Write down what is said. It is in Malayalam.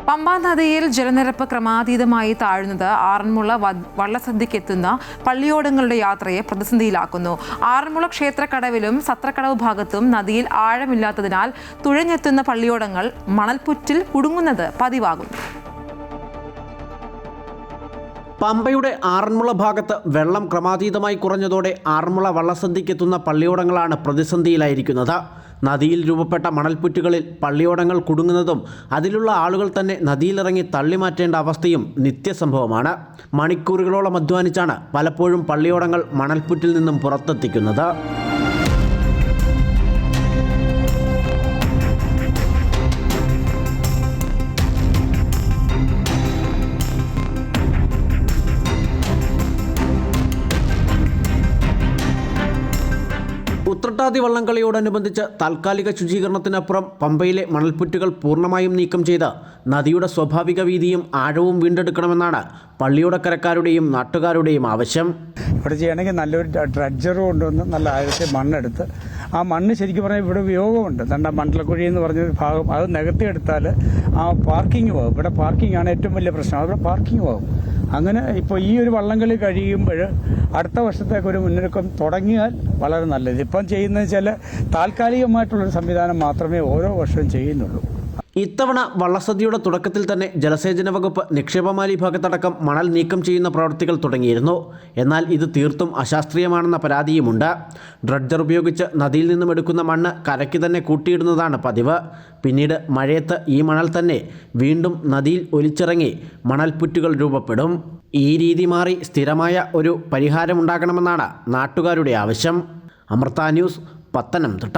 പമ്പാ നദിയിൽ ജലനിരപ്പ് ക്രമാതീതമായി താഴുന്നത് ആറന്മുള വള്ളസദ്യക്കെത്തുന്ന പള്ളിയോടങ്ങളുടെ യാത്രയെ പ്രതിസന്ധിയിലാക്കുന്നു. ആറന്മുള ക്ഷേത്രക്കടവിലും സത്രക്കടവ് ഭാഗത്തും നദിയിൽ ആഴമില്ലാത്തതിനാൽ തുഴഞ്ഞെത്തുന്ന പള്ളിയോടങ്ങൾ മണൽപ്പുറ്റിൽ കുടുങ്ങുന്നത് പതിവാകുന്നു. പമ്പയുടെ ആറന്മുള ഭാഗത്ത് വെള്ളം ക്രമാതീതമായി കുറഞ്ഞതോടെ ആറന്മുള വള്ളസദ്യക്കെത്തുന്ന പള്ളിയോടങ്ങളാണ് പ്രതിസന്ധിയിലായിരിക്കുന്നത്. നദിയിൽ രൂപപ്പെട്ട മണൽപ്പുറ്റുകളിൽ പള്ളിയോടങ്ങൾ കുടുങ്ങുന്നതും അതിലുള്ള ആളുകൾ തന്നെ നദിയിലിറങ്ങി തള്ളിമാറ്റേണ്ട അവസ്ഥയും നിത്യസംഭവമാണ്. മണിക്കൂറുകളോളം അധ്വാനിച്ചാണ് പലപ്പോഴും പള്ളിയോടങ്ങൾ മണൽപ്പുറ്റിൽ നിന്നും പുറത്തെത്തിക്കുന്നത്. ഉത്രട്ടാതി വള്ളംകളിയോടനുബന്ധിച്ച് താൽക്കാലിക ശുചീകരണത്തിനപ്പുറം പമ്പയിലെ മണൽപ്പുറ്റുകൾ പൂർണ്ണമായും നീക്കം ചെയ്ത് നദിയുടെ സ്വാഭാവിക വീതിയും ആഴവും വീണ്ടെടുക്കണമെന്നാണ് പള്ളിയോടക്കരക്കാരുടെയും നാട്ടുകാരുടെയും ആവശ്യം. ഇവിടെ ചെയ്യണമെങ്കിൽ നല്ലൊരു ഡ്രഡ്ജർ കൊണ്ടുവന്ന് നല്ല ആഴത്തിൽ മണ്ണെടുത്ത് ആ മണ്ണ് ശരിക്കും പറഞ്ഞാൽ ഇവിടെ ഉപയോഗമുണ്ട്. തണ്ട മണ്ഡലക്കുഴി എന്ന് പറഞ്ഞൊരു ഭാഗം അത് നികത്തിയെടുത്താൽ ആ പാർക്കിംഗ് പോകും. ഇവിടെ പാർക്കിംഗ് ആണ് ഏറ്റവും വലിയ പ്രശ്നം. അവിടെ പാർക്കിംഗ് പോകും. അങ്ങനെ ഇപ്പോൾ ഈ ഒരു വള്ളംകളി കഴിയുമ്പോൾ അടുത്ത വർഷത്തേക്ക് ഒരു മുന്നൊരുക്കം തുടങ്ങിയാൽ വളരെ നല്ലത്. ഇപ്പം ചെയ്യുന്നത് വെച്ചാൽ താൽക്കാലികമായിട്ടുള്ളൊരു സംവിധാനം മാത്രമേ ഓരോ വർഷവും ചെയ്യുന്നുള്ളൂ. ഇത്തവണ വള്ളസദ്യയുടെ തുടക്കത്തിൽ തന്നെ ജലസേചന വകുപ്പ് നിക്ഷേപമാലി ഭാഗത്തടക്കം മണൽ നീക്കം ചെയ്യുന്ന പ്രവൃത്തികൾ തുടങ്ങിയിരുന്നു. എന്നാൽ ഇത് തീർത്തും അശാസ്ത്രീയമാണെന്ന പരാതിയുമുണ്ട്. ഡ്രഡ്ജർ ഉപയോഗിച്ച് നദിയിൽ നിന്നും എടുക്കുന്ന മണ്ണ് കരയ്ക്ക് തന്നെ കൂട്ടിയിടുന്നതാണ് പതിവ്. പിന്നീട് മഴയത്ത് ഈ മണൽ തന്നെ വീണ്ടും നദിയിൽ ഒലിച്ചിറങ്ങി മണൽപ്പുറ്റുകൾ രൂപപ്പെടും. ഈ രീതി മാറി സ്ഥിരമായ ഒരു പരിഹാരമുണ്ടാകണമെന്നാണ് നാട്ടുകാരുടെ ആവശ്യം. അമൃത ന്യൂസ്, പത്തനംതിട്ട.